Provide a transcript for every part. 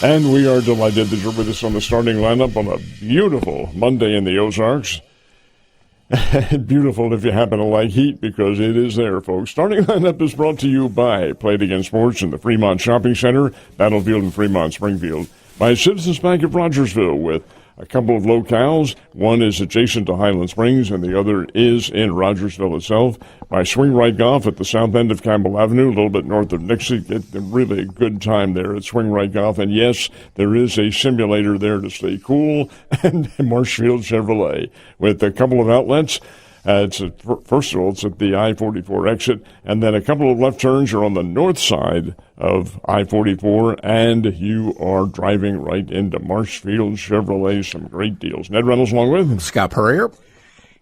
And we are delighted that you're with us on the starting lineup on a beautiful Monday in the Ozarks. Beautiful if you happen to like heat, because it is there, folks. Starting lineup is brought to you by Play It Again Sports in the Fremont Shopping Center, Battlefield in Fremont, Springfield. By Citizens Bank of Rogersville, with a couple of locales. One is adjacent to Highland Springs, and the other is in Rogersville itself. By Swing Right Golf at the south end of Campbell Avenue, a little bit north of Nixie. Get really a good time there at Swing Right Golf. And yes, there is a simulator there to stay cool. And Marshfield Chevrolet with a couple of outlets. First of all, it's at the I-44 exit, and then a couple of left turns are on the north side of I-44, and you are driving right into Marshfield Chevrolet. Some great deals. Ned Reynolds along with Scott Puryear.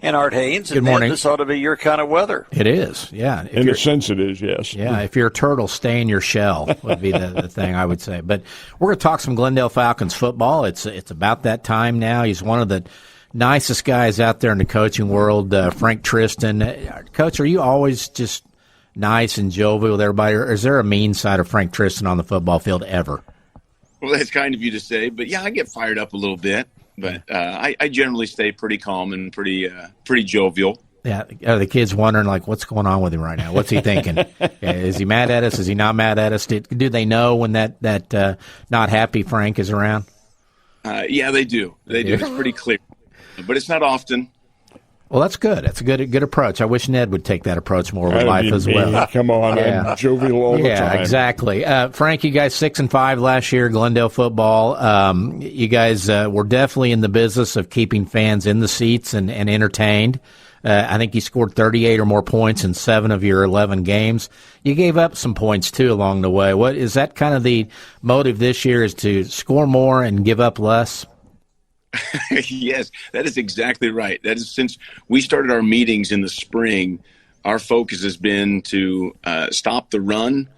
And Art Hains. Good morning. This ought to be your kind of weather. It is, yeah. In a sense, it is, yes. Yeah, if you're a turtle, stay in your shell would be the thing I would say. But we're going to talk some Glendale Falcons football. It's about that time now. He's one of the nicest guys out there in the coaching world, Frank Tristan. Coach, are you always just nice and jovial with everybody, or is there a mean side of Frank Tristan on the football field ever? Well, that's kind of you to say, but yeah, I get fired up a little bit. But I generally stay pretty calm and pretty jovial. Yeah, are the kids wondering, like, what's going on with him right now? What's he thinking? Is he mad at us? Is he not mad at us? Do they know when that not happy Frank is around? Yeah, they do. They do. It's pretty clear. But it's not often. Well, that's good. That's a good approach. I wish Ned would take that approach more with life as well. Come on, yeah. I'm jovial all the time. Yeah, exactly. Frank, you guys 6-5 last year, Glendale football. You guys were definitely in the business of keeping fans in the seats and entertained. I think you scored 38 or more points in 7 of your 11 games. You gave up some points, too, along the way. What is that kind of the motive this year, is to score more and give up less? Yes, that is exactly right. That is, since we started our meetings in the spring, our focus has been to stop the run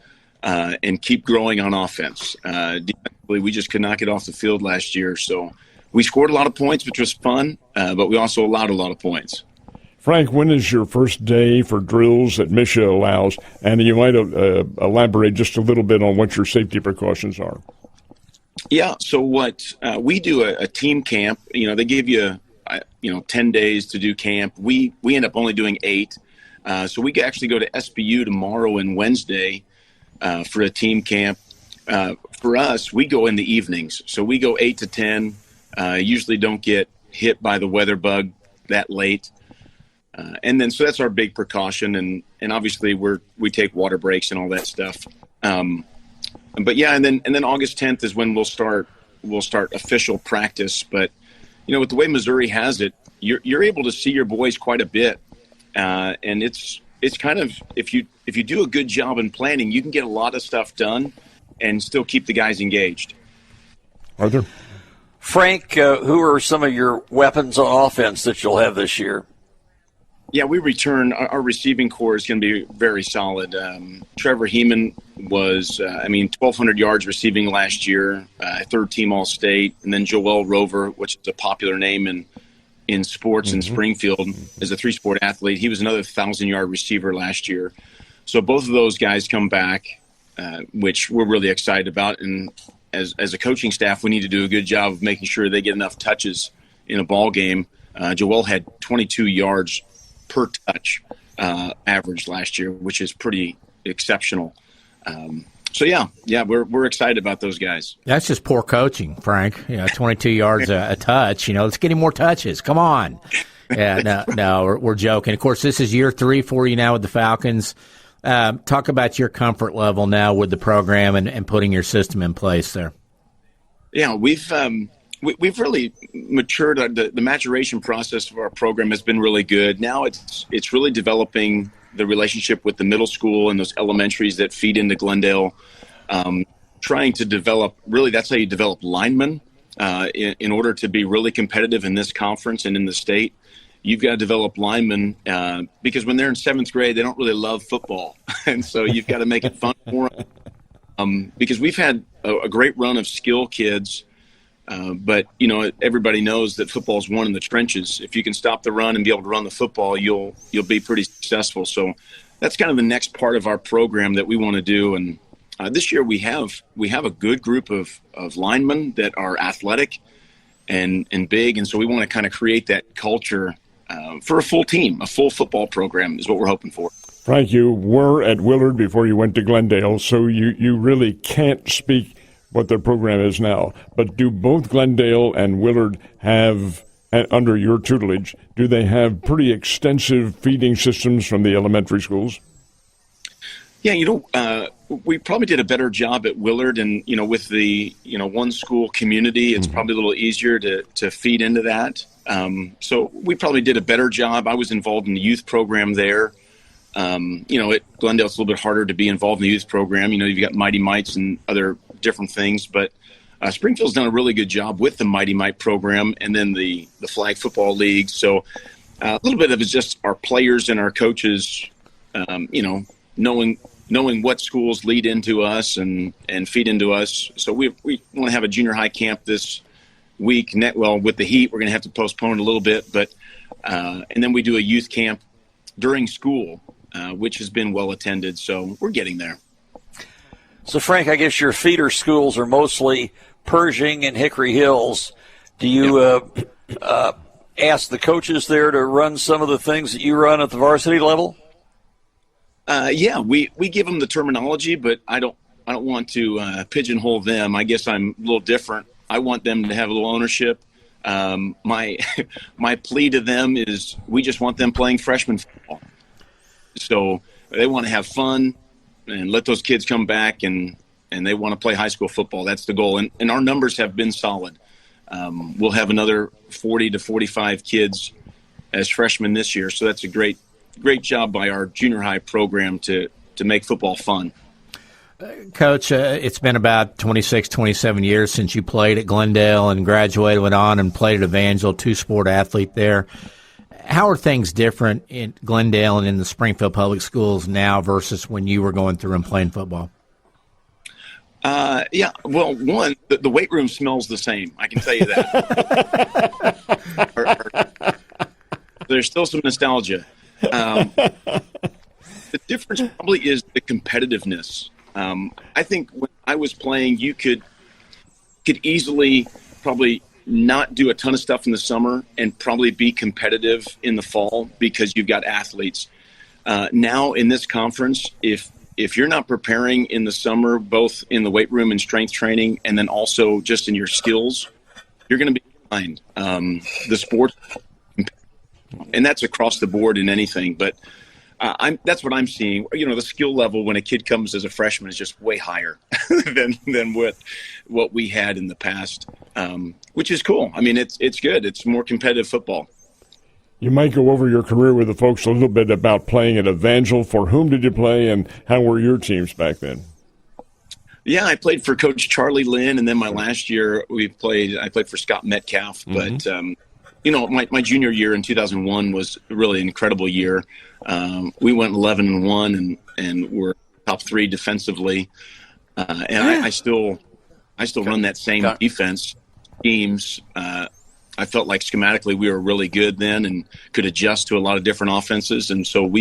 and keep growing on offense. Defensively, we just could not get off the field last year. So we scored a lot of points, which was fun, but we also allowed a lot of points. Frank, when is your first day for drills that MSU allows? And you might elaborate just a little bit on what your safety precautions are. Yeah, so what we do a team camp. They give you 10 days to do camp. We end up only doing 8. So we actually go to SBU tomorrow and Wednesday for a team camp. For us, we go in the evenings. So we go 8 to 10. Usually don't get hit by the weather bug that late. And then so that's our big precaution. And obviously we take water breaks and all that stuff. But yeah, and then August 10th is when we'll start official practice. But with the way Missouri has it, you're able to see your boys quite a bit, and it's kind of, if you do a good job in planning, you can get a lot of stuff done and still keep the guys engaged. Arthur, Frank, who are some of your weapons on offense that you'll have this year? Yeah, we return. Our receiving core is going to be very solid. Trevor Heman was, 1,200 yards receiving last year, third team All-State. And then Joelle Rover, which is a popular name in sports in Springfield, as a 3-sport athlete. He was another 1,000-yard receiver last year. So both of those guys come back, which we're really excited about. And as a coaching staff, we need to do a good job of making sure they get enough touches in a ball game. Joelle had 22 yards per touch average last year, which is pretty exceptional. So we're excited about those guys. That's just poor coaching, Frank. 22 yards a touch. Let's get him more touches. Come on. Yeah, no, we're joking. Of course, this is year 3 for you now with the Falcons. Talk about your comfort level now with the program and putting your system in place there. Yeah, we've really matured. The maturation process of our program has been really good. Now it's really developing the relationship with the middle school and those elementaries that feed into Glendale. Trying to develop, really, that's how you develop linemen in order to be really competitive in this conference and in the state. You've got to develop linemen because when they're in 7th grade, they don't really love football. And so you've got to make it fun for them. Because we've had a great run of skill kids. But, everybody knows that football is won in the trenches. If you can stop the run and be able to run the football, you'll be pretty successful. So that's kind of the next part of our program that we want to do. And this year we have a good group of linemen that are athletic and big, and so we want to kind of create that culture for a full team, a full football program is what we're hoping for. Frank, you were at Willard before you went to Glendale, so you really can't speak what their program is now. But do both Glendale and Willard have, under your tutelage, do they have pretty extensive feeding systems from the elementary schools? Yeah, we probably did a better job at Willard, and, with the, one school community, it's probably a little easier to feed into that. So we probably did a better job. I was involved in the youth program there. At Glendale, it's a little bit harder to be involved in the youth program. You've got Mighty Mites and other different things, but Springfield's done a really good job with the Mighty Mite program and then the flag football league. So a little bit of it's just our players and our coaches, knowing what schools lead into us and feed into us. So we want to have a junior high camp this week. With the heat, we're going to have to postpone a little bit, but and then we do a youth camp during school, which has been well attended. So we're getting there. So, Frank, I guess your feeder schools are mostly Pershing and Hickory Hills. Do you ask the coaches there to run some of the things that you run at the varsity level? We give them the terminology, but I don't want to pigeonhole them. I guess I'm a little different. I want them to have a little ownership. My plea to them is we just want them playing freshman football. So they want to have fun and let those kids come back and they want to play high school football. That's the goal. And our numbers have been solid. We'll have another 40 to 45 kids as freshmen this year. So that's a great job by our junior high program to make football fun. Coach, it's been about 26, 27 years since you played at Glendale and graduated, went on and played at Evangel, two-sport athlete there. How are things different in Glendale and in the Springfield Public Schools now versus when you were going through and playing football? One, the weight room smells the same. I can tell you that. There's still some nostalgia. The difference probably is the competitiveness. I think when I was playing, you could easily probably not do a ton of stuff in the summer and probably be competitive in the fall because you've got athletes. Now in this conference, if you're not preparing in the summer, both in the weight room and strength training, and then also just in your skills, you're going to be behind. The sport, and that's across the board in anything, but that's what I'm seeing. The skill level when a kid comes as a freshman is just way higher than what we had in the past, which is cool. I mean, it's good. It's more competitive football. You might go over your career with the folks a little bit about playing at Evangel. For whom did you play, and how were your teams back then? Yeah, I played for Coach Charlie Lynn, and then my last year I played for Scott Metcalf. Mm-hmm. But my junior year in 2001 was really an incredible year. We went 11-1 and were top 3 defensively. I still run that same defense schemes. I felt like schematically we were really good then and could adjust to a lot of different offenses. And so I've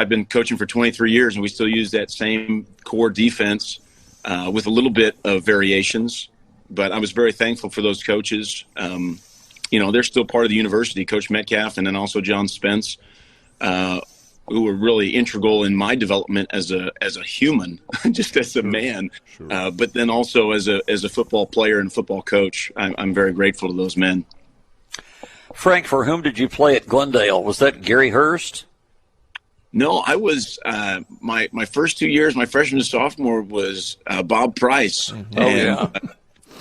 been coaching for 23 years and we still use that same core defense with a little bit of variations. But I was very thankful for those coaches. They're still part of the university, Coach Metcalf and then also John Spence, who were really integral in my development as a human, just as a man, sure. But then also as a football player and football coach. I'm very grateful to those men. Frank, for whom did you play at Glendale? Was that Gary Hurst? No, I was my first 2 years, my freshman and sophomore was Bob Price. Mm-hmm.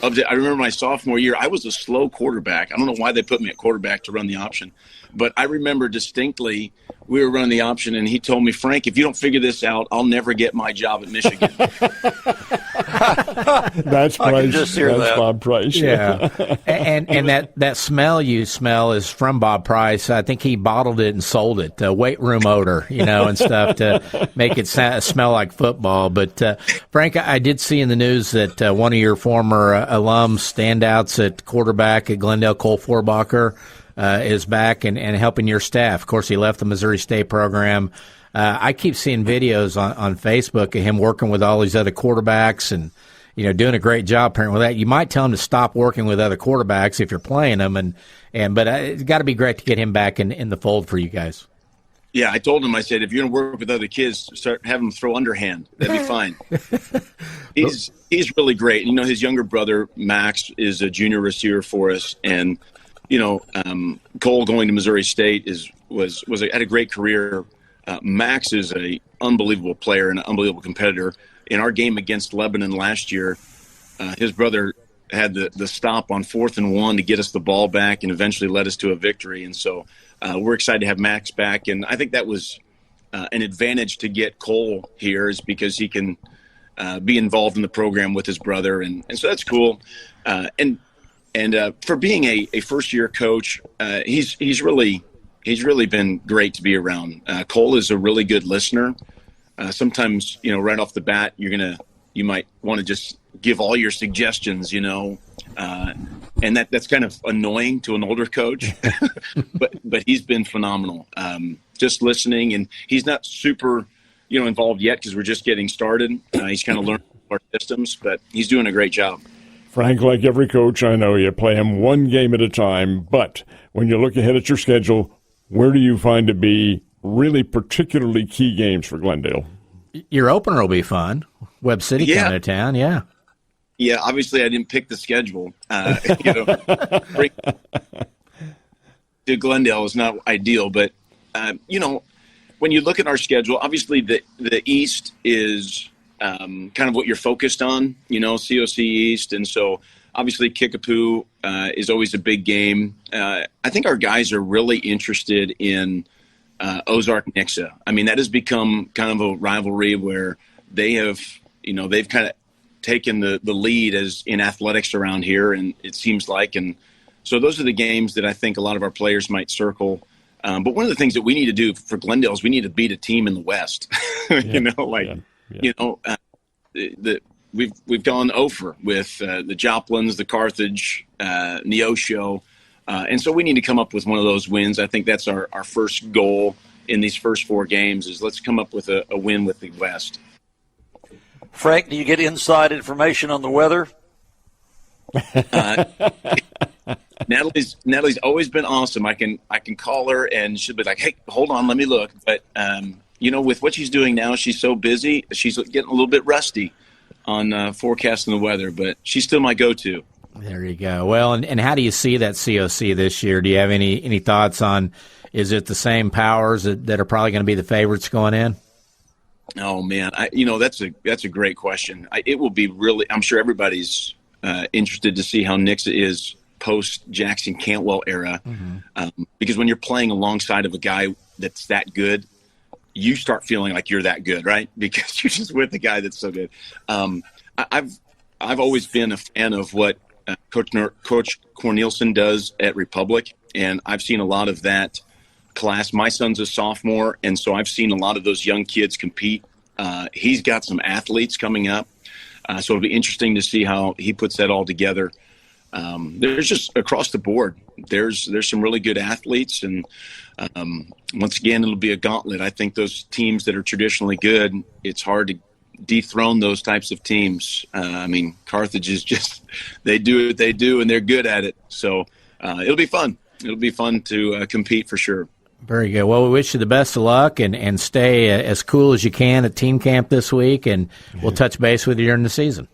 I remember my sophomore year, I was a slow quarterback. I don't know why they put me at quarterback to run the option, but I remember distinctly we were running the option, and he told me, Frank, if you don't figure this out, I'll never get my job at Michigan. That's Price. That's that. Bob Price. Yeah. and that smell you smell is from Bob Price. I think he bottled it and sold it, weight room odor, and stuff to make it smell like football. But Frank, I did see in the news that one of your former alums, standouts at quarterback at Glendale, Cole Forbacher, is back and helping your staff. Of course, he left the Missouri State program. I keep seeing videos on Facebook of him working with all these other quarterbacks and, doing a great job apparently with that. You might tell him to stop working with other quarterbacks if you're playing them, but it's got to be great to get him back in the fold for you guys. Yeah, I told him, I said, if you're going to work with other kids, start having them throw underhand. That'd be fine. He's really great. His younger brother, Max, is a junior receiver for us. And, Cole going to Missouri State had a great career. Max is a unbelievable player and an unbelievable competitor. In our game against Lebanon last year, his brother had the stop on 4th and 1 to get us the ball back and eventually led us to a victory. And so we're excited to have Max back. And I think that was an advantage to get Cole here, is because he can be involved in the program with his brother. And so that's cool. And for being a first-year coach, he's really been great to be around. Cole is a really good listener. Sometimes, right off the bat, you might want to just give all your suggestions, and that's kind of annoying to an older coach, but he's been phenomenal. Just listening, and he's not super, involved yet because we're just getting started. He's kind of learning our systems, but he's doing a great job. Frank, like every coach I know, you play him one game at a time, but when you look ahead at your schedule, where do you find to be really particularly key games for Glendale? Your opener will be fun. Webb City coming to town, yeah. Yeah, obviously I didn't pick the schedule. To Glendale is not ideal, but when you look at our schedule, obviously the East is kind of what you're focused on, COC East, and so obviously Kickapoo is always a big game. I think our guys are really interested in Ozark Nixa. I mean, that has become kind of a rivalry where they've kind of taken the lead as in athletics around here, and it seems like, and so those are the games that I think a lot of our players might circle. But one of the things that we need to do for Glendale is we need to beat a team in the West. We've gone over with the Joplins, the Carthage, Neosho. And so we need to come up with one of those wins. I think that's our first goal in these first 4 games, is let's come up with a win with the West. Frank, do you get inside information on the weather? Natalie's always been awesome. I can call her and she'll be like, hey, hold on, let me look. But, with what she's doing now, she's so busy, she's getting a little bit rusty on forecasting the weather, but she's still my go-to. There you go. Well, and how do you see that COC this year? Do you have any thoughts on, is it the same powers that are probably going to be the favorites going in? Oh man, that's a great question. It will be really. I'm sure everybody's interested to see how Nixa is post Jackson Cantwell era, because when you're playing alongside of a guy that's that good, you start feeling like you're that good, right? Because you're just with a guy that's so good. I've always been a fan of what Coach Cornelison does at Republic, and I've seen a lot of that class. My son's a sophomore, and so I've seen a lot of those young kids compete. He's got some athletes coming up, so it'll be interesting to see how he puts that all together. There's just across the board, there's some really good athletes, and once again, it'll be a gauntlet. I think those teams that are traditionally good, it's hard to dethrone those types of teams. Carthage is just, they do what they do, and they're good at it. So it'll be fun. It'll be fun to compete for sure. Very good. Well, we wish you the best of luck, and stay as cool as you can at team camp this week, and we'll touch base with you during the season.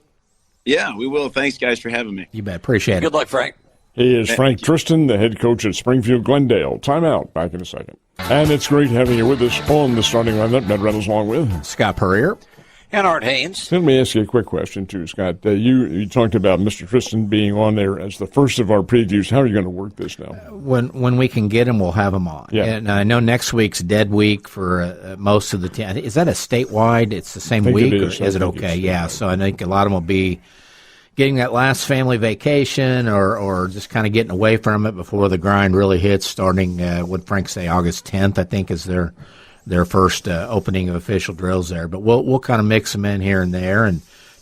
Yeah, we will. Thanks, guys, for having me. You bet. Appreciate it. Good luck, Frank. He is Frank Tristan, the head coach at Springfield Glendale. Timeout. Back in a second. And it's great having you with us on the starting lineup. Ned Reynolds along with Scott Puryear and Art Hains. Let me ask you a quick question, too, Scott. You talked about Mr. Tristan being on there as the first of our previews. How are you going to work this now? When we can get him, we'll have him on. Yeah. And I know next week's dead week for most of the team. Is that a statewide? It's the same week? It is. Or is it okay? Yeah. So I think a lot of them will be getting that last family vacation or just kind of getting away from it before the grind really hits, starting, what Frank say, August 10th, I think, is their first opening of official drills there. But we'll kind of mix them in here and there and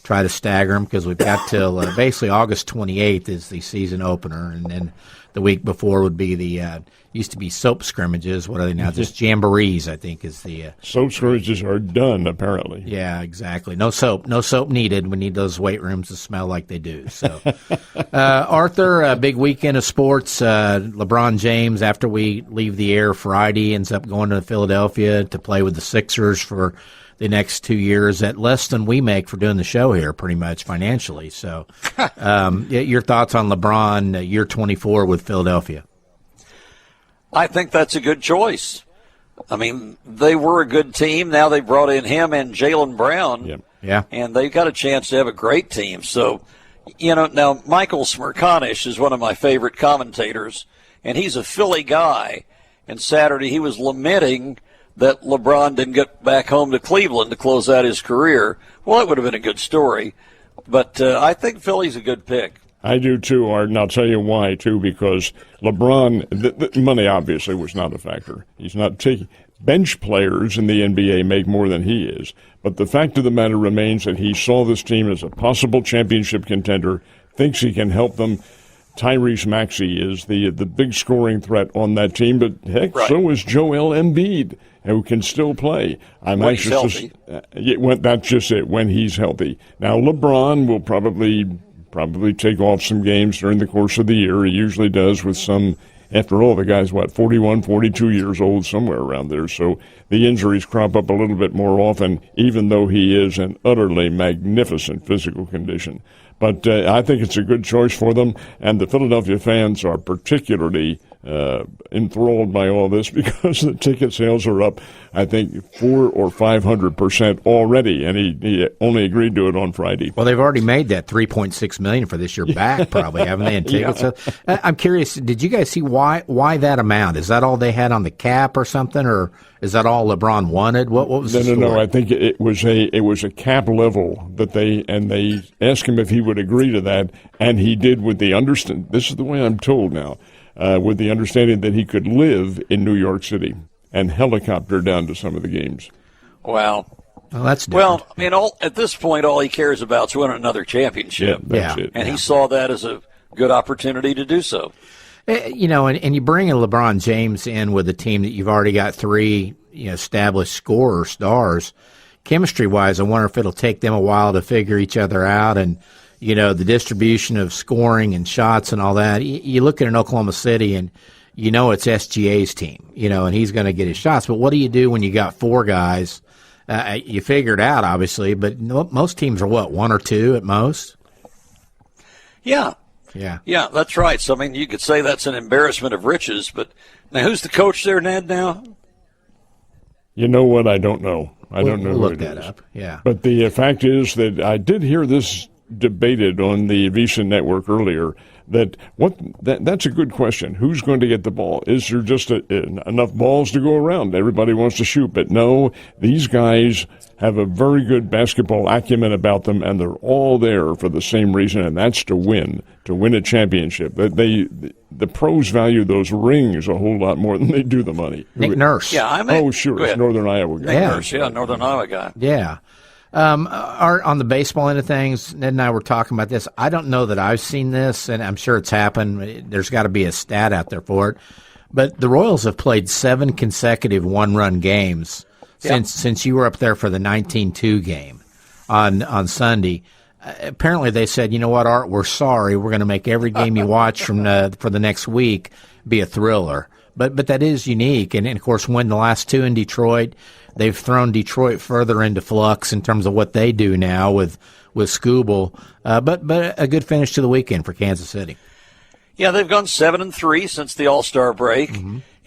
try to stagger them because we've got till basically August 28th is the season opener, and then the week before would be the used to be soap scrimmages. What are they now? Just jamborees, I think, is the soap scrimmages are done apparently. Yeah, exactly. No soap needed. We need those weight rooms to smell like they do. So, Arthur, a big weekend of sports. LeBron James, after we leave the air Friday, ends up going to Philadelphia to play with the Sixers for the next 2 years at less than we make for doing the show here, pretty much financially. So, your thoughts on LeBron, year 24 with Philadelphia? I think that's a good choice. I mean, they were a good team. Now they brought in him and Jaylen Brown. Yep. Yeah. And they've got a chance to have a great team. So, now Michael Smerconish is one of my favorite commentators, and he's a Philly guy. And Saturday he was lamenting that LeBron didn't get back home to Cleveland to close out his career. Well, that would have been a good story. But I think Philly's a good pick. I do too, Art, and I'll tell you why, too, because LeBron, the money obviously was not a factor. He's not taking – bench players in the NBA make more than he is. But the fact of the matter remains that he saw this team as a possible championship contender, thinks he can help them. Tyrese Maxey is the big scoring threat on that team, but heck, right. So is Joel Embiid, who can still play. I'm when anxious he's to that's just it, when he's healthy. Now, LeBron will probably take off some games during the course of the year. He usually does with some, after all, the guy's, 41, 42 years old, somewhere around there. So the injuries crop up a little bit more often, even though he is in utterly magnificent physical condition. But I think it's a good choice for them, and the Philadelphia fans are particularly enthralled by all this because the ticket sales are up, I think, 400 or 500% already, and he only agreed to it on Friday. Well, they've already made that $3.6 million for this year back, probably, haven't they? In tickets. Yeah. So, I'm curious. Did you guys see why that amount? Is that all they had on the cap or something, or is that all LeBron wanted? What was the story? No. I think it was a cap level that they asked him if he would agree to that, and he did with the understand. This is the way I'm told now. With the understanding that he could live in New York City and helicopter down to some of the games. Wow. Well, that's different. At this point, all he cares about is winning another championship. Yeah, that's it. And he saw that as a good opportunity to do so. And you bring a LeBron James in with a team that you've already got three established scorer stars. Chemistry-wise, I wonder if it'll take them a while to figure each other out and the distribution of scoring and shots and all that. You look at an Oklahoma City and it's SGA's team, and he's going to get his shots. But what do you do when you got four guys? You figure it out, obviously, but most teams are one or two at most? Yeah. Yeah. Yeah, that's right. So, you could say that's an embarrassment of riches. But now who's the coach there, Ned, now? You know what? I don't know. I don't know. We'll look that up. Yeah. But the fact is that I did hear this debated on the VSiN network earlier. That's a good question. Who's going to get the ball? Is there just enough balls to go around? Everybody wants to shoot, but no, these guys have a very good basketball acumen about them, and they're all there for the same reason, and that's to win a championship. The pros value those rings a whole lot more than they do the money. Nick Nurse. Yeah, sure, it's Northern Iowa guy. Nick Nurse, Northern Iowa guy. Yeah. Art, on the baseball end of things, Ned and I were talking about this. I don't know that I've seen this, and I'm sure it's happened. There's got to be a stat out there for it. But the Royals have played 7 consecutive one-run games since you were up there for the 19-2 game on Sunday. Apparently they said, you know what, Art, we're sorry. We're going to make every game you watch for the next week be a thriller. But that is unique. And, of course, when the last 2 in Detroit, they've thrown Detroit further into flux in terms of what they do now with Scooble. But a good finish to the weekend for Kansas City. Yeah, they've gone 7-3 since the All-Star break,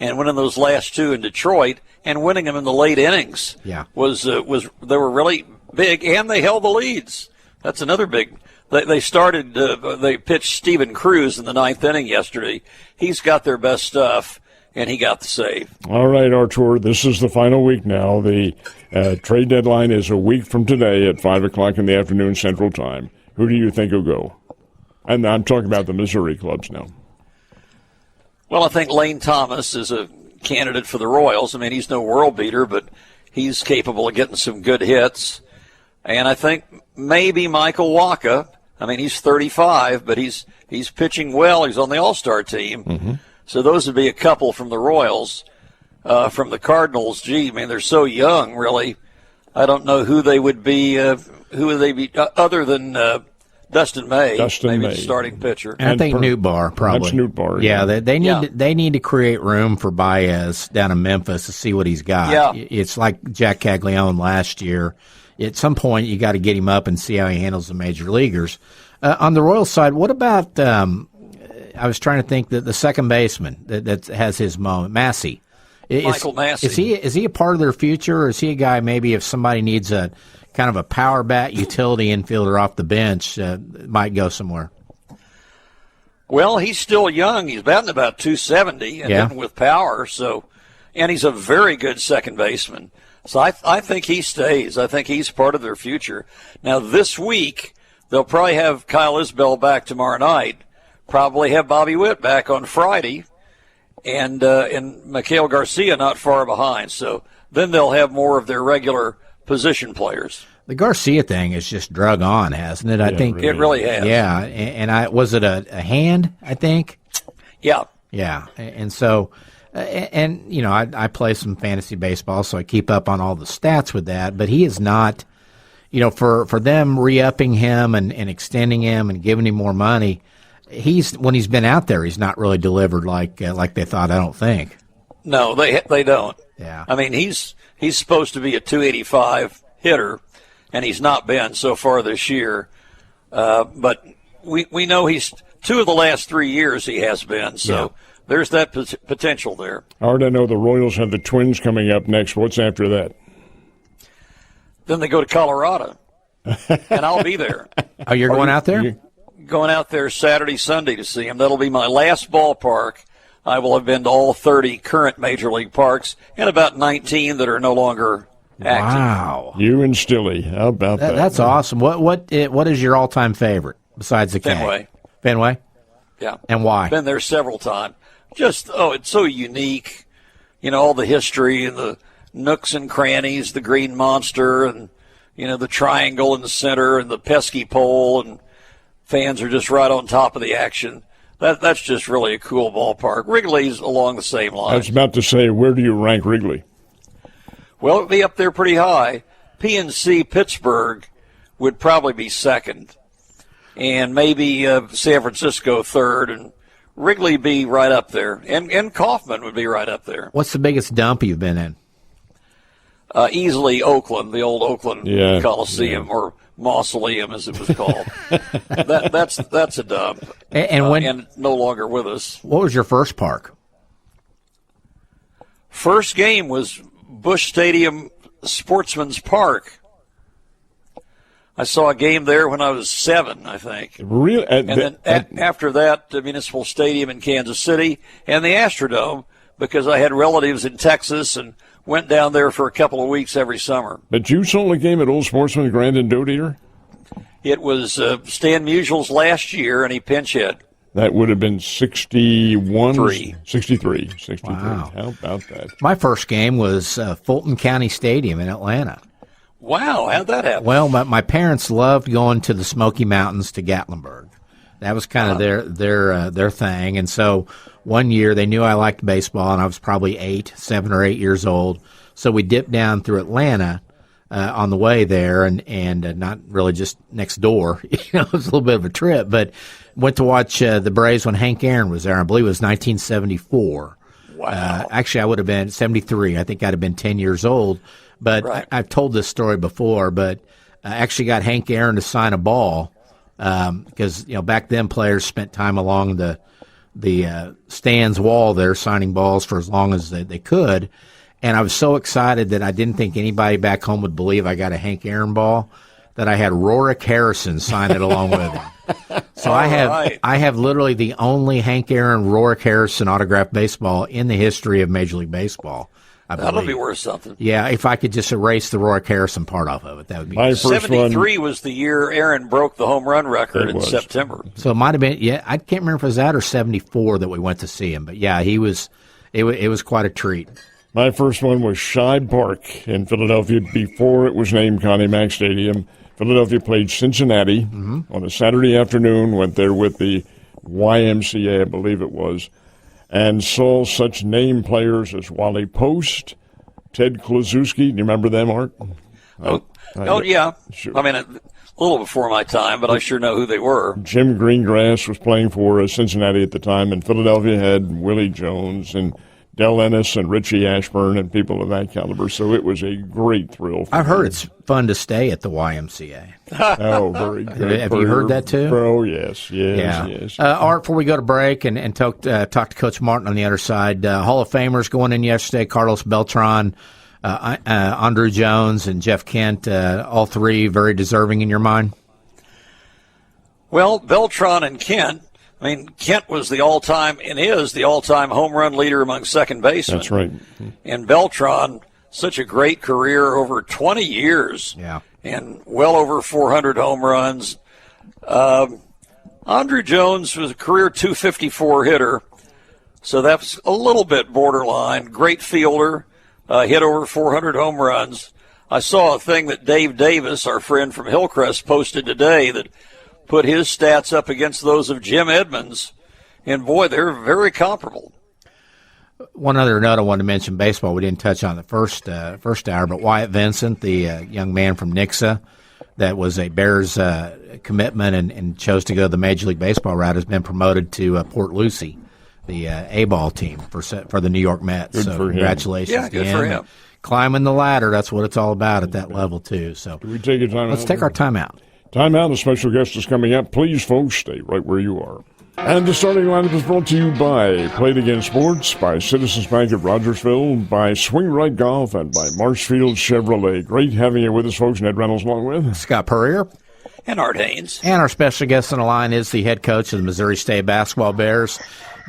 and winning those last 2 in Detroit and winning them in the late innings was they were really big, and they held the leads. That's another big. They started. They pitched Steven Cruz in the 9th inning yesterday. He's got their best stuff. And he got the save. All right, Artur, this is the final week now. The trade deadline is a week from today at 5 o'clock in the afternoon Central Time. Who do you think will go? And I'm talking about the Missouri clubs now. Well, I think Lane Thomas is a candidate for the Royals. He's no world beater, but he's capable of getting some good hits. And I think maybe Michael Waka. I mean, he's 35, but he's pitching well. He's on the All-Star team. Mm-hmm. So those would be a couple from the Royals. From the Cardinals, gee, man, they're so young, really. I don't know who they would be, other than Dustin May, maybe the starting pitcher. And I think Newtbar, probably. That's Newtbar. Yeah, they need to create room for Baez down in Memphis to see what he's got. Yeah. It's like Jack Caglione last year. At some point, you got to get him up and see how he handles the major leaguers. On the Royals side, what about? I was trying to think that the second baseman that has his moment, Massey. Michael Massey. Is he a part of their future, or is he a guy maybe if somebody needs a kind of a power bat utility infielder off the bench might go somewhere? Well, he's still young. He's batting about 270 and hitting with power. And he's a very good second baseman. So I think he stays. I think he's part of their future. Now this week they'll probably have Kyle Isbell back tomorrow night. Probably have Bobby Witt back on Friday. And Mikhail Garcia not far behind. So then they'll have more of their regular position players. The Garcia thing has just drug on, hasn't it? I think it really has. Yeah, and was it a hand, I think? Yeah. Yeah, and so, and you know, I play some fantasy baseball, so I keep up on all the stats with that, but he is not, you know, for them re-upping him and extending him and giving him more money, when he's been out there, he's not really delivered like they thought. I don't think. No, they don't. Yeah. I mean, he's supposed to be a 285 hitter, and he's not been so far this year. But we know he's 2 of the last 3 years he has been. So there's that potential there. Art, I know the Royals have the Twins coming up next. What's after that? Then they go to Colorado, and I'll be there. Oh, you're going out there? Going out there Saturday, Sunday to see him. That'll be my last ballpark. I will have been to all 30 current Major League parks and about 19 that are no longer active. Wow. You and Stilly. How about that? That's awesome. What is your all-time favorite besides the K? Fenway? Yeah. And why? Been there several times. Just, it's so unique. You know, all the history and the nooks and crannies, the green monster and, you know, the triangle in the center and the pesky pole, and fans are just right on top of the action. That's just really a cool ballpark. Wrigley's along the same line. I was about to say, where do you rank Wrigley? Well, it'd be up there pretty high. PNC Pittsburgh would probably be second, and maybe San Francisco third, and Wrigley be right up there, and Kauffman would be right up there. What's the biggest dump you've been in? Easily Oakland, the old Oakland Coliseum, or Mausoleum, as it was called. that's a dump, and no longer with us. What was your first park? First game was Busch Stadium Sportsman's Park. I saw a game there when I was 7, I think. Really? And then after that, the Municipal Stadium in Kansas City and the Astrodome, because I had relatives in Texas and went down there for a couple of weeks every summer. But you saw a game at Old Sportsman Grand and Doe Eater? It was Stan Musial's last year, and he pinch hit. That would have been 61? 63. Wow. How about that? My first game was Fulton County Stadium in Atlanta. Wow, how'd that happen? Well, my parents loved going to the Smoky Mountains to Gatlinburg. That was kind of their thing. And so one year they knew I liked baseball, and I was probably 7 or 8 years old. So we dipped down through Atlanta on the way there, and not really just next door. You know, it was a little bit of a trip, but went to watch the Braves when Hank Aaron was there. I believe it was 1974. Wow. Actually, I would have been 73. I think I'd have been 10 years old. But right. I've told this story before, but I actually got Hank Aaron to sign a ball because, you know, back then players spent time along the stands wall there signing balls for as long as they could. And I was so excited that I didn't think anybody back home would believe I got a Hank Aaron ball that I had Rorick Harrison sign it along with him. So I have literally the only Hank Aaron, Rorick Harrison autographed baseball in the history of Major League Baseball. That'll be worth something. Yeah, if I could just erase the Rorick Harrison part off of it, that would be My good. first 73 was the year Aaron broke the home run record in September. So it might have been, I can't remember if it was that or 74 that we went to see him. But yeah, it was quite a treat. My first one was Shibe Park in Philadelphia before it was named Connie Mack Stadium. Philadelphia played Cincinnati on a Saturday afternoon, went there with the YMCA, I believe it was, and saw such name players as Wally Post, Ted Kluszewski. Do you remember them, Art? Yeah. Sure. I mean, a little before my time, but I sure know who they were. Jim Greengrass was playing for Cincinnati at the time, and Philadelphia had Willie Jones and Del Ennis and Richie Ashburn and people of that caliber. So it was a great thrill. I've heard it's fun to stay at the YMCA. Oh, very good. Have you heard that too? Oh, yes. Art, before we go to break and talk to Coach Martin on the other side, Hall of Famers going in yesterday, Carlos Beltran, Andrew Jones, and Jeff Kent, all three very deserving in your mind? Well, Beltran and Kent, I mean, Kent was the all-time home run leader among second basemen. That's right. And Beltran, such a great career over 20 years. Yeah. And well over 400 home runs. Andrew Jones was a career 254 hitter, so that's a little bit borderline. Great fielder, hit over 400 home runs. I saw a thing that Dave Davis, our friend from Hillcrest, posted today that put his stats up against those of Jim Edmonds, and boy, they're very comparable. One other note I wanted to mention, baseball. We didn't touch on the first hour, but Wyatt Vincent, the young man from Nixa, that was a Bears commitment and chose to go the Major League Baseball route, has been promoted to Port Lucie, the A-ball team for the New York Mets. Good so for him. congratulations Yeah, to good him. for him. Climbing the ladder, that's what it's all about at that level, too. So Do we take a time let's out? take our time out. Time out. A special guest is coming up. Please, folks, stay right where you are. And the starting lineup is brought to you by Play It Again Sports, by Citizens Bank of Rogersville, by Swing Right Golf, and by Marshfield Chevrolet. Great having you with us, folks. Ned Reynolds along with Scott Puryear. And Art Hains. And our special guest on the line is the head coach of the Missouri State Basketball Bears.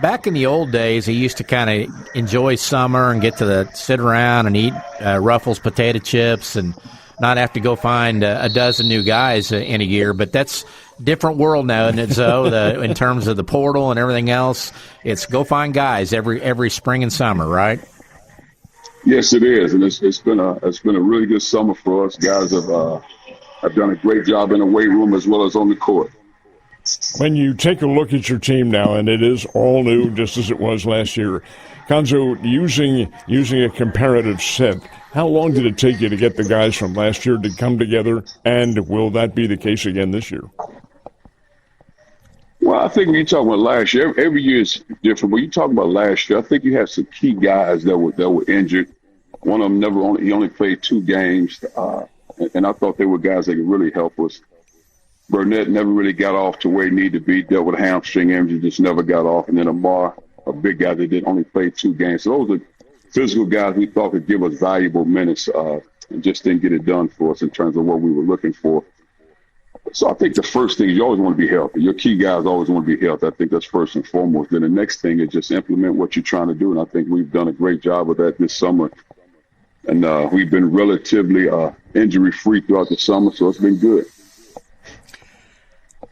Back in the old days, he used to kind of enjoy summer and get to sit around and eat Ruffles potato chips and not have to go find a dozen new guys in a year. But that's different world now, isn't it, Zoe? In terms of the portal and everything else, it's go find guys every spring and summer, right? Yes, it is, and it's been a really good summer for us. Guys have done a great job in the weight room as well as on the court. When you take a look at your team now, and it is all new, just as it was last year, Cuonzo, using a comparative set, how long did it take you to get the guys from last year to come together, and will that be the case again this year? Well, I think when you talk about last year, every year is different. When you talk about last year, I think you have some key guys that were injured. One of them he only played 2 games, and I thought they were guys that could really help us. Burnett never really got off to where he needed to be, dealt with a hamstring injury, just never got off. And then Amar, a big guy that did only play 2 games. So those are physical guys we thought could give us valuable minutes and just didn't get it done for us in terms of what we were looking for. So I think the first thing is you always want to be healthy. Your key guys always want to be healthy. I think that's first and foremost. Then the next thing is just implement what you're trying to do. And I think we've done a great job of that this summer. And we've been relatively injury-free throughout the summer, so it's been good.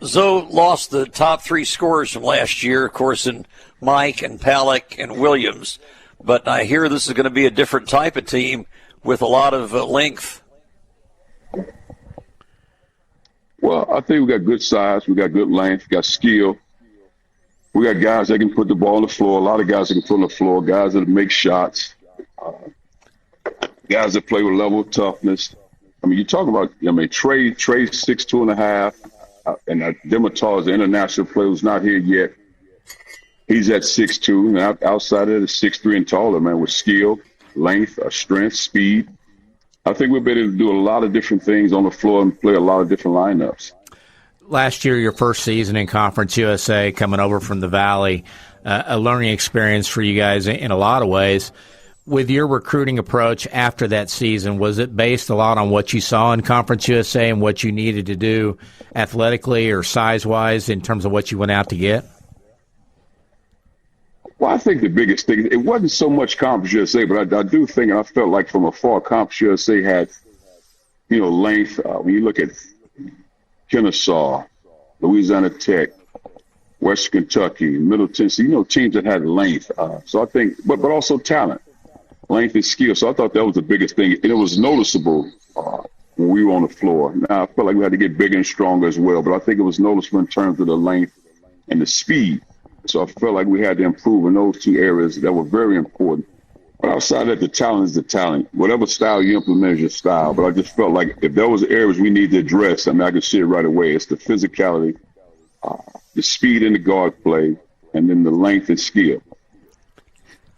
Zoe lost the top 3 scorers from last year, of course, in Mike and Palak and Williams. But I hear this is going to be a different type of team with a lot of length. Well, I think we got good size, we got good length, we got skill. We got guys that can put the ball on the floor, a lot of guys that can put on the floor, guys that make shots, guys that play with level of toughness. I mean, you talk about, Trey's 6'2.5", and Dimitar is the international player who's not here yet. He's at 6'2", and outside of it is 6'3" and taller, man, with skill, length, strength, speed. I think we'll be able to do a lot of different things on the floor and play a lot of different lineups. Last year, your first season in Conference USA, coming over from the Valley, a learning experience for you guys in a lot of ways. With your recruiting approach after that season, was it based a lot on what you saw in Conference USA and what you needed to do athletically or size-wise in terms of what you went out to get? Well, I think the biggest thing, it wasn't so much Conference USA, but I do think, and I felt like from afar, Conference USA had, length. When you look at Kennesaw, Louisiana Tech, Western Kentucky, Middle Tennessee, teams that had length. So I think, but also talent. length and skill. So I thought that was the biggest thing. And it was noticeable when we were on the floor. Now, I felt like we had to get bigger and stronger as well, but I think it was noticeable in terms of the length and the speed. So I felt like we had to improve in those two areas that were very important. But outside that, the talent is the talent. Whatever style you implement is your style. But I just felt like if there was areas we need to address, I mean, I could see it right away. It's the physicality, the speed in the guard play, and then the length and skill.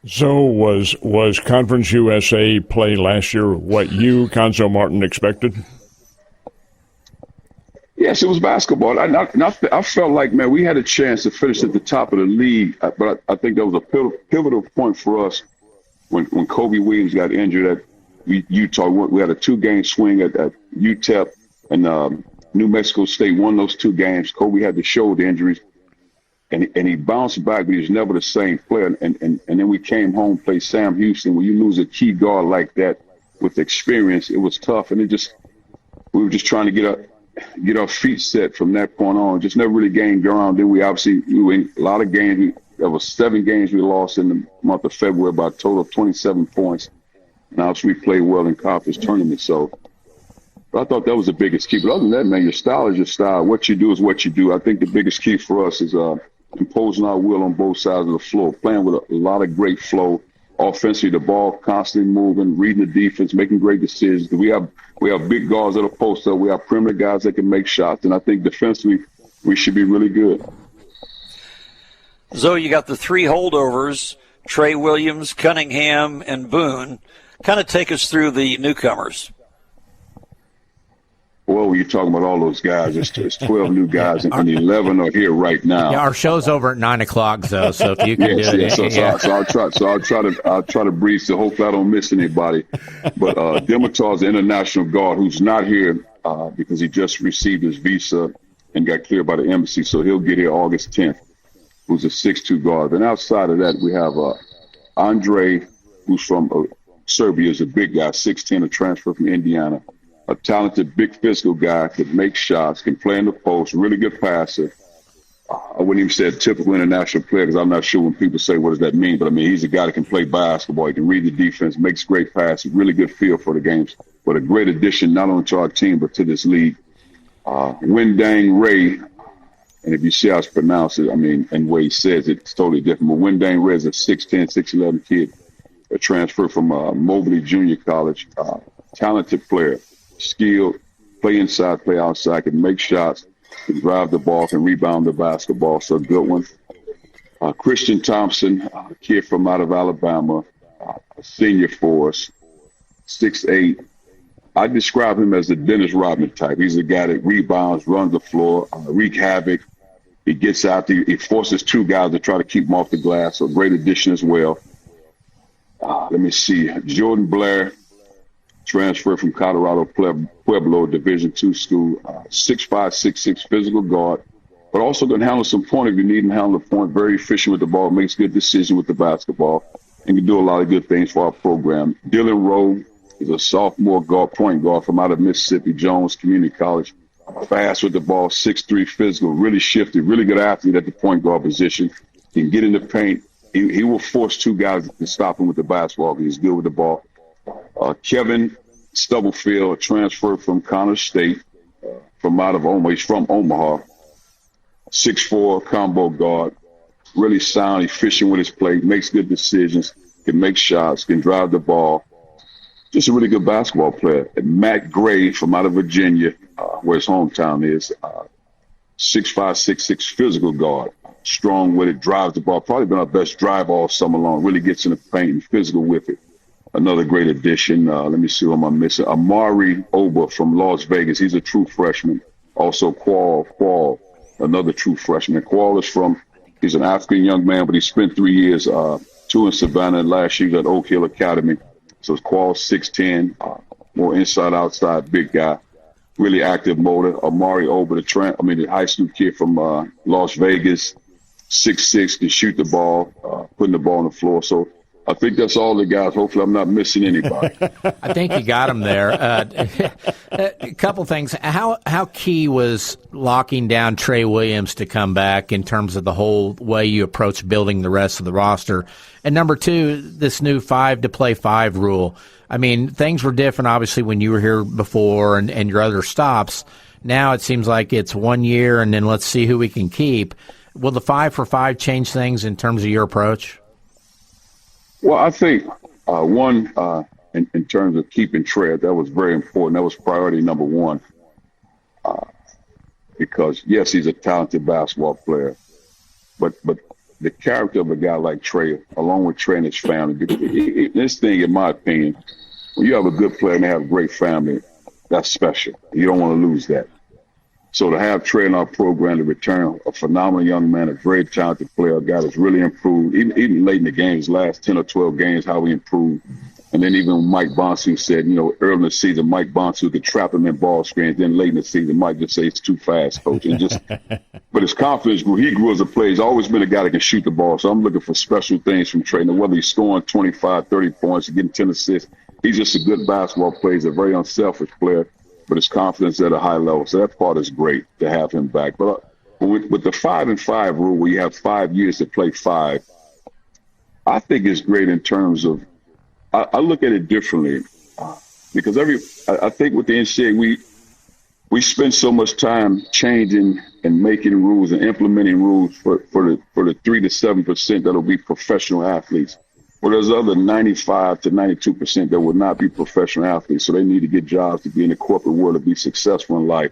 So was Conference USA play last year what you, Cuonzo Martin, expected? Yes, it was basketball. I felt like, man, we had a chance to finish at the top of the league, but I think that was a pivotal point for us when Kobe Williams got injured at Utah. We had a 2-game swing at UTEP, and New Mexico State won those 2 games. Kobe had the shoulder injuries, and he bounced back, but he was never the same player. And then we came home, played Sam Houston. When you lose a key guard like that with experience, it was tough, and we were just trying to get our feet set from that point on. Just never really gained ground. Then we were in a lot of games. There was 7 games we lost in the month of February by a total of 27 points. And obviously we played well in conference tournaments. So but I thought that was the biggest key. But other than that, man, your style is your style. What you do is what you do. I think the biggest key for us is imposing our will on both sides of the floor, playing with a lot of great flow. Offensively, the ball constantly moving, reading the defense, making great decisions. We have big guards that are post up. We have perimeter guys that can make shots. And I think defensively, we should be really good. Zoe, you got the 3 holdovers, Trey Williams, Cunningham, and Boone. Kind of take us through the newcomers. Well, when you're talking about all those guys, it's 12 new guys, and 11 are here right now. Yeah, our show's over at 9:00, Zoe. So if you can do it, so I'll try to breeze. So hopefully I don't miss anybody. But Dimitar's an international guard who's not here because he just received his visa and got cleared by the embassy. So he'll get here August 10th. Who's a 6'2" guard. And outside of that, we have Andre, who's from Serbia, is a big guy, 6'10", a transfer from Indiana. A talented, big physical guy, can make shots, can play in the post, really good passer. I wouldn't even say a typical international player because I'm not sure when people say what does that mean, but I mean, he's a guy that can play basketball. He can read the defense, makes great passes, really good feel for the games. But a great addition not only to our team but to this league. Wendang Ray, and if you see how it's pronounced, I mean, and the way he says it, it's totally different. But Wendang Ray is a 6'10", 6'11" kid, a transfer from Mobley Junior College. Talented player, skilled, play inside, play outside, can make shots, can drive the ball, can rebound the basketball. So a good one. Christian Thompson, a kid from out of Alabama, a senior for us, 6'8". I describe him as the Dennis Rodman type. He's a guy that rebounds, runs the floor, wreak havoc. He gets out there. He forces 2 guys to try to keep him off the glass. So a great addition as well. Let me see. Jordan Blair, transfer from Colorado Pueblo Division II school. 6'5", 6'6", physical guard. But also can handle some point if you need him to handle the point. Very efficient with the ball. Makes good decisions with the basketball. And can do a lot of good things for our program. Dylan Rowe is a sophomore point guard from out of Mississippi Jones Community College. Fast with the ball, 6'3", physical, really shifty, really good athlete at the point guard position. He can get in the paint. He will force 2 guys to stop him with the basketball because he's good with the ball. Kevin Stubblefield, a transfer from Connors State, from out of Omaha. He's from Omaha. 6'4", combo guard, really sound, efficient with his play, makes good decisions, can make shots, can drive the ball. Just a really good basketball player. And Matt Gray from out of Virginia, where his hometown is, 6'5", 6'6", physical guard. Strong with it, drives the ball. Probably been our best drive all summer long. Really gets in the paint and physical with it. Another great addition. Let me see who I'm missing. Amari Oba from Las Vegas. He's a true freshman. Also Qual, another true freshman. Qual he's an African young man, but he spent 3 years, 2 in Savannah, and last year at Oak Hill Academy. So it's Qual, 6'10", more inside, outside, big guy. Really active motor. Amari Oba, the high school kid from Las Vegas, 6'6", can shoot the ball, putting the ball on the floor. So I think that's all the guys. Hopefully, I'm not missing anybody. I think you got him there. A couple things. How key was locking down Trey Williams to come back in terms of the whole way you approach building the rest of the roster? And number two, this new 5-to-play-5 rule. I mean, things were different, obviously, when you were here before and your other stops. Now it seems like it's 1 year, and then let's see who we can keep. Will the 5-for-5 change things in terms of your approach? Well, I think, in terms of keeping Trey, that was very important. That was priority number one. Because, yes, he's a talented basketball player. But the character of a guy like Trey, along with Trey and his family, this thing, in my opinion, when you have a good player and they have a great family, that's special. You don't want to lose that. So to have Trey in our program to return a phenomenal young man, a very talented player, a guy that's really improved, even late in the games, last 10 or 12 games, how he improved. And then even Mike Bonsu said, early in the season, Mike Bonsu could trap him in ball screens. Then late in the season, Mike just say it's too fast, coach. And but his confidence grew. He grew as a player. He's always been a guy that can shoot the ball. So I'm looking for special things from Trey. Now, whether he's scoring 25, 30 points, or getting 10 assists, he's just a good basketball player. He's a very unselfish player. But his confidence at a high level. So that part is great to have him back. But with the 5-and-5 rule, where you have 5 years to play 5, I think it's great in terms of, I look at it differently because I think with the NCAA, we spend so much time changing and making rules and implementing rules for the 3 to 7% that'll be professional athletes. Well, there's other 95 to 92% that will not be professional athletes, so they need to get jobs to be in the corporate world to be successful in life.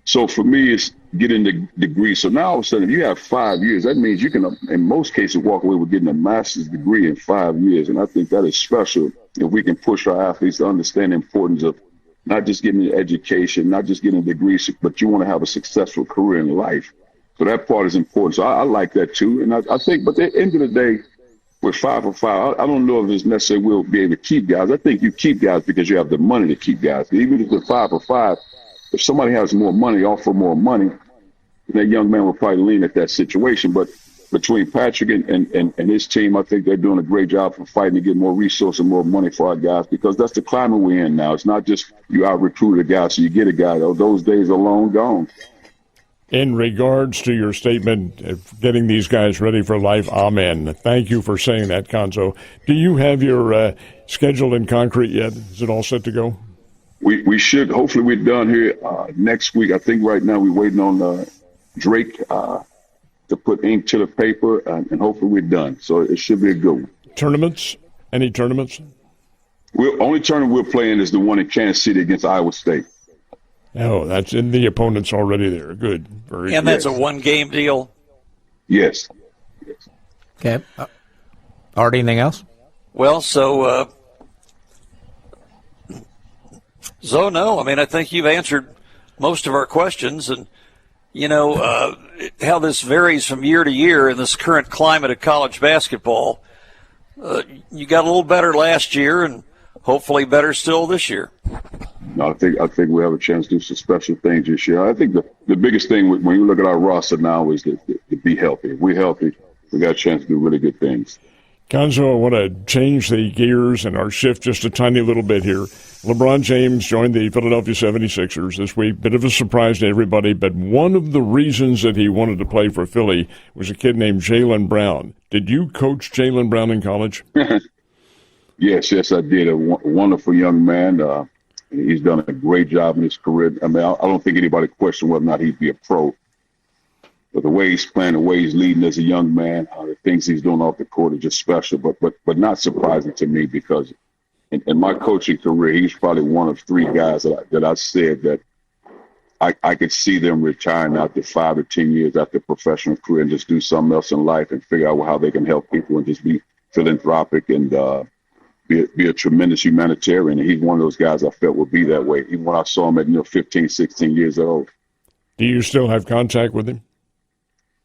So for me, it's getting the degree. So now all of a sudden, if you have 5 years, that means you can, in most cases, walk away with getting a master's degree in 5 years. And I think that is special if we can push our athletes to understand the importance of not just getting an education, not just getting a degree, but you want to have a successful career in life. So that part is important. So I like that too. And I think, but at the end of the day, with 5-for-5, I don't know if it's necessary we'll be able to keep guys. I think you keep guys because you have the money to keep guys. Even if it's 5-for-5, if somebody has more money, offer more money, that young man will probably lean at that situation. But between Patrick and his team, I think they're doing a great job for fighting to get more resources and more money for our guys because that's the climate we're in now. It's not just you out-recruit a guy so you get a guy. Those days are long gone. In regards to your statement of getting these guys ready for life, amen. Thank you for saying that, Cuonzo. Do you have your schedule in concrete yet? Is it all set to go? We should. Hopefully we're done here next week. I think right now we're waiting on Drake to put ink to the paper, and hopefully we're done. So it should be a good one. Tournaments? Any tournaments? Only tournament we're playing is the one in Kansas City against Iowa State. Oh, that's in the opponent's already there. Good. Very good. And that's a one-game deal? Yes. Okay. Art, anything else? Well, so, no. I mean, I think you've answered most of our questions. And, how this varies from year to year in this current climate of college basketball, you got a little better last year and hopefully better still this year. No, I think we have a chance to do some special things this year. I think the biggest thing when you look at our roster now is to be healthy. If we're healthy, we got a chance to do really good things. Cuonzo, I want to change the gears and our shift just a tiny little bit here. LeBron James joined the Philadelphia 76ers this week. Bit of a surprise to everybody, but one of the reasons that he wanted to play for Philly was a kid named Jaylen Brown. Did you coach Jaylen Brown in college? Yes, I did. A wonderful young man. He's done a great job in his career. I mean, I don't think anybody questioned whether or not he'd be a pro. But the way he's playing, the way he's leading as a young man, the things he's doing off the court are just special, but not surprising to me because in my coaching career, he's probably one of 3 guys that I said that I could see them retiring after 5 or 10 years after a professional career and just do something else in life and figure out how they can help people and just be philanthropic and be a tremendous humanitarian. And he's one of those guys I felt would be that way, even when I saw him at 15, 16 years old. Do you still have contact with him?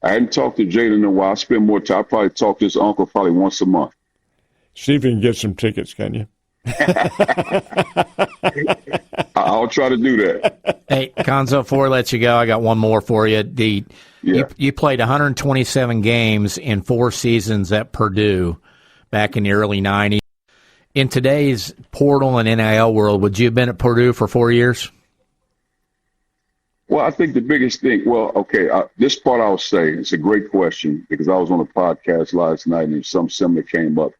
I hadn't talked to Jaylen in a while. I spend more time. I probably talk to his uncle probably once a month. See if you can get some tickets, can you? I'll try to do that. Hey, Cuonzo, before I let you go, I got one more for you. You played 127 games in 4 seasons at Purdue, back in the early 90s. In today's portal and NIL world, would you have been at Purdue for 4 years? Well, I think the biggest thing, this part I'll say, it's a great question because I was on a podcast last night and something similar came up.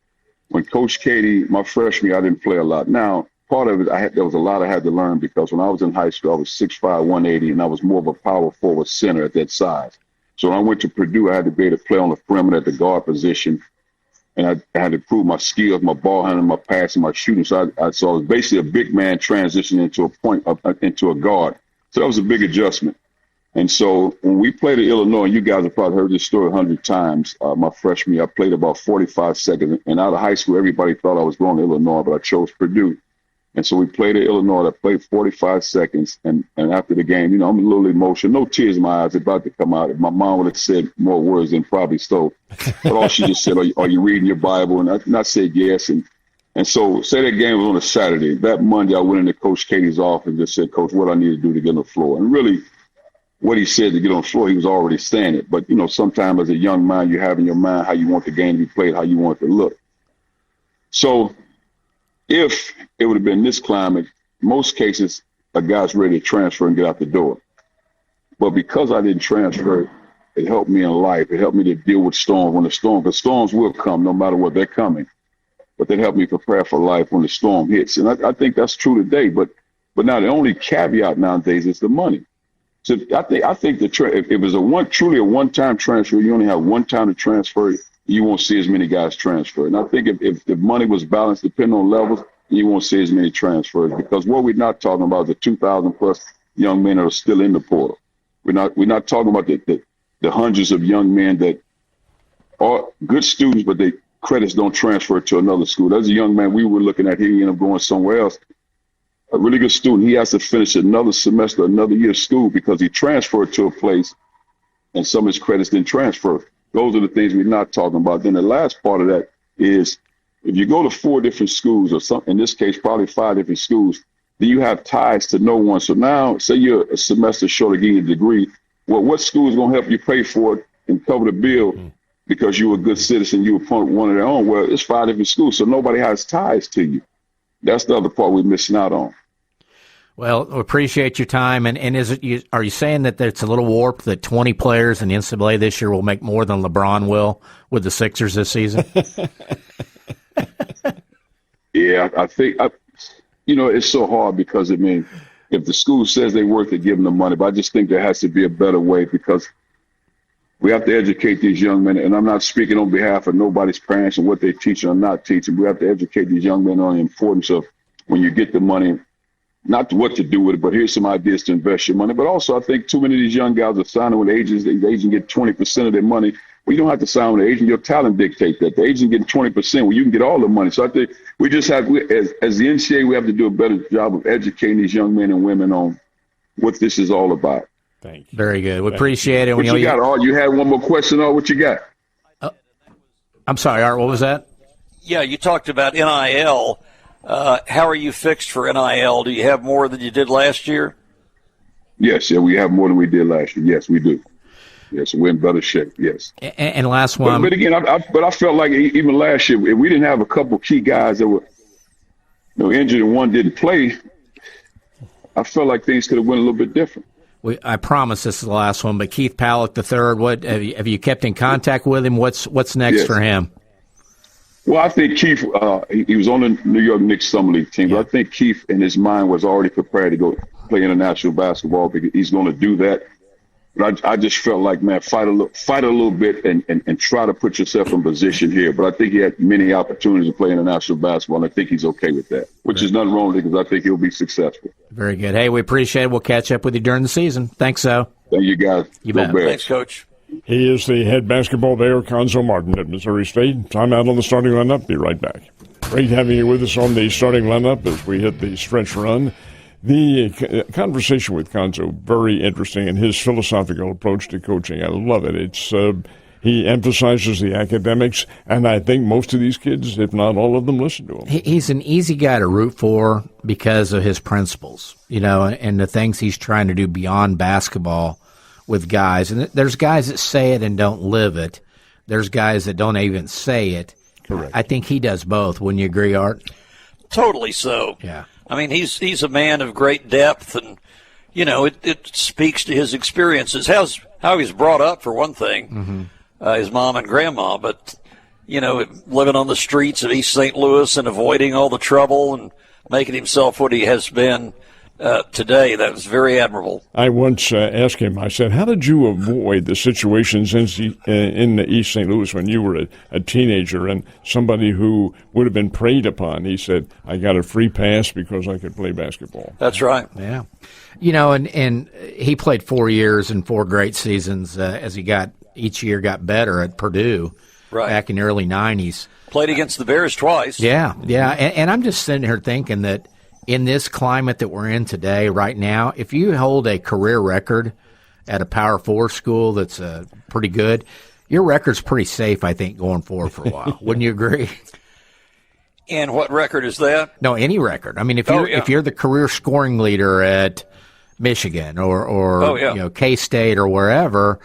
When Coach Katie, my freshman year, I didn't play a lot. Now, part of it, there was a lot I had to learn because when I was in high school, I was 6'5", 180, and I was more of a power forward center at that size. So when I went to Purdue, I had to be able to play on the perimeter at the guard position, and I had to prove my skills, my ball handling, my passing, my shooting. So I was basically a big man transitioning into a guard. So that was a big adjustment. And so when we played at Illinois, you guys have probably heard this story 100 times. My freshman year, I played about 45 seconds. And out of high school, everybody thought I was going to Illinois, but I chose Purdue. And so we played at Illinois. I played 45 seconds. And after the game, I'm a little emotional. No tears in my eyes about to come out. My mom would have said more words than probably so. But all she just said, are you reading your Bible? And I said yes. And so say that game was on a Saturday. That Monday, I went into Coach Katie's office and just said, Coach, what do I need to do to get on the floor? And really, what he said to get on the floor, he was already saying it. But, sometimes as a young man, you have in your mind how you want the game to be played, how you want it to look. So if it would have been this climate, most cases, a guy's ready to transfer and get out the door. But because I didn't transfer, it helped me in life. It helped me to deal with storms because storms will come no matter what, they're coming. But that helped me prepare for life when the storm hits. And I think that's true today. But now the only caveat nowadays is the money. So I think if it was truly a one-time transfer, you only have one time to transfer, you won't see as many guys transfer. And I think if the money was balanced, depending on levels, you won't see as many transfers because what we're not talking about is the 2,000 plus young men that are still in the portal. We're not talking about the hundreds of young men that are good students, but they credits don't transfer to another school. There's a young man we were looking at, he ended up going somewhere else. A really good student, he has to finish another semester, another year of school because he transferred to a place and some of his credits didn't transfer. Those are the things we're not talking about. Then the last part of that is if you go to 4 different schools or some, in this case, probably 5 different schools, then you have ties to no one. So now say you're a semester short of getting a degree. Well, what school is going to help you pay for it and cover the bill because you were a good citizen, you were one of their own? Well, it's 5 different schools, so nobody has ties to you. That's the other part we're missing out on. Well, we appreciate your time. And are you saying that it's a little warped that 20 players in the NCAA this year will make more than LeBron will with the Sixers this season? Yeah, I think, it's so hard because, if the school says they're worth it, give them the money. But I just think there has to be a better way because we have to educate these young men. And I'm not speaking on behalf of nobody's parents and what they're teaching or not teaching. We have to educate these young men on the importance of when you get the money, not what to do with it, but here's some ideas to invest your money. But also, I think too many of these young guys are signing with agents. The agent get 20% of their money. Well, you don't have to sign with an agent. Your talent dictates that. The agent getting 20%, well, you can get all the money. So I think we just have, as the NCAA, we have to do a better job of educating these young men and women on what this is all about. Thank you. Very good. We appreciate it. What you got, Art? You had one more question, Art? What you got? I'm sorry, Art. What was that? Yeah, you talked about NIL. How are you fixed for NIL? Do you have more than you did last year? Yes, we have more than we did last year. Yes, we do. Yes, we're in better shape. Yes. And last one. But again, I felt like even last year, if we didn't have a couple key guys that were injured and one didn't play, I felt like things could have went a little bit different. I promise this is the last one, but Keith Pallick III, what have you kept in contact with him? What's next for him? Well, I think Keith, he was on the New York Knicks Summer League team, but I think Keith in his mind was already prepared to go play international basketball because he's going to do that. But I just felt like, man, fight a little bit and try to put yourself in position here. But I think he had many opportunities to play international basketball, and I think he's okay with that, which is nothing wrong with it because I think he'll be successful. Very good. Hey, we appreciate it. We'll catch up with you during the season. Thanks, so. Thank you, guys. You bet. Thanks, Coach. He is the head basketball there, Cuonzo Martin at Missouri State. Time out on the starting lineup. Be right back. Great having you with us on the starting lineup as we hit the stretch run. The conversation with Cuonzo, very interesting, and his philosophical approach to coaching. I love it. It's he emphasizes the academics, and I think most of these kids, if not all of them, listen to him. He's an easy guy to root for because of his principles, and the things he's trying to do beyond basketball with guys. And there's guys that say it and don't live it. There's guys that don't even say it Correct. I think he does both. Wouldn't you agree, Art? Totally so. Yeah. I mean, he's a man of great depth, and it speaks to his experiences, how he's brought up for one thing, his mom and grandma, but living on the streets of East St. Louis and avoiding all the trouble and making himself what he has been today. That was very admirable. I once asked him, I said, how did you avoid the situations in the East St. Louis when you were a teenager and somebody who would have been preyed upon? He said, I got a free pass because I could play basketball. That's right. Yeah. And he played 4 years and 4 great seasons as he each year got better at Purdue back in the early 90s. Played against the Bears twice. Yeah. And I'm just sitting here thinking that in this climate that we're in today, right now, if you hold a career record at a Power 4 school that's pretty good, your record's pretty safe, I think, going forward for a while. Wouldn't you agree? And what record is that? No, any record. I mean, if you're the career scoring leader at Michigan or K-State or wherever,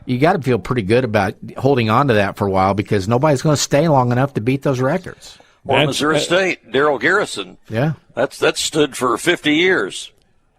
you got to feel pretty good about holding on to that for a while because nobody's going to stay long enough to beat those records. Or Missouri State, Darrell Garrison. Yeah. That's stood for 50 years.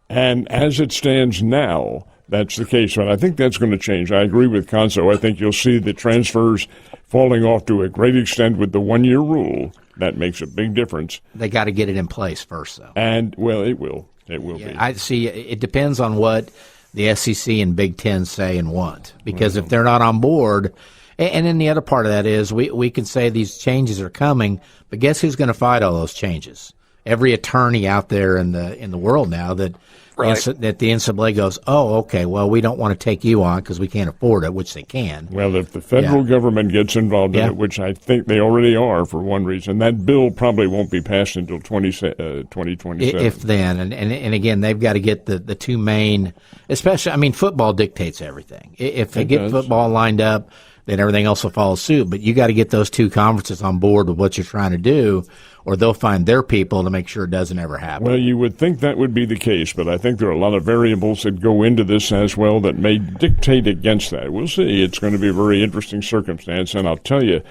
And as it stands now, that's the case. But I think that's going to change. I agree with Cuonzo. I think you'll see the transfers falling off to a great extent with the one-year rule. That makes a big difference. They got to get it in place first, though. And, well, it will. It will be. I see. It depends on what the SEC and Big Ten say and want. Because if they're not on board, and then the other part of that is we can say these changes are coming, but guess who's going to fight all those changes? Every attorney out there in the world now that the NCAA goes, oh, okay, well, we don't want to take you on because we can't afford it, which they can. Well, if the federal government gets involved in it, which I think they already are for one reason, that bill probably won't be passed until 2027. If then. And again, they've got to get the two main, especially, I mean, football dictates everything. If they get football lined up, then everything else will follow suit. But you got to get those two conferences on board with what you're trying to do, or they'll find their people to make sure it doesn't ever happen. Well, you would think that would be the case, but I think there are a lot of variables that go into this as well that may dictate against that. We'll see. It's going to be a very interesting circumstance, and I'll tell you,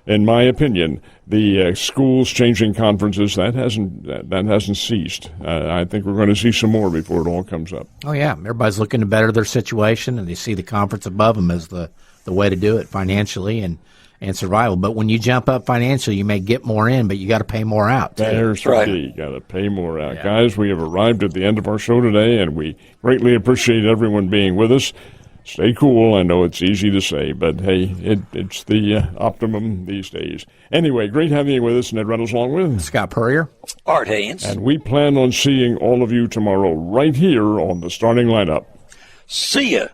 in my opinion, the schools changing conferences, that hasn't ceased. I think we're going to see some more before it all comes up. Oh, yeah. Everybody's looking to better their situation, and they see the conference above them as the way to do it financially and survival. But when you jump up financially, you may get more in, but you got to pay more out, too. There's the key. You got to pay more out. Yeah. Guys, we have arrived at the end of our show today, and we greatly appreciate everyone being with us. Stay cool. I know it's easy to say, but, hey, it's the optimum these days. Anyway, great having you with us. Ned Reynolds along with Scott Puryear. Art Hains. And we plan on seeing all of you tomorrow right here on the starting lineup. See ya.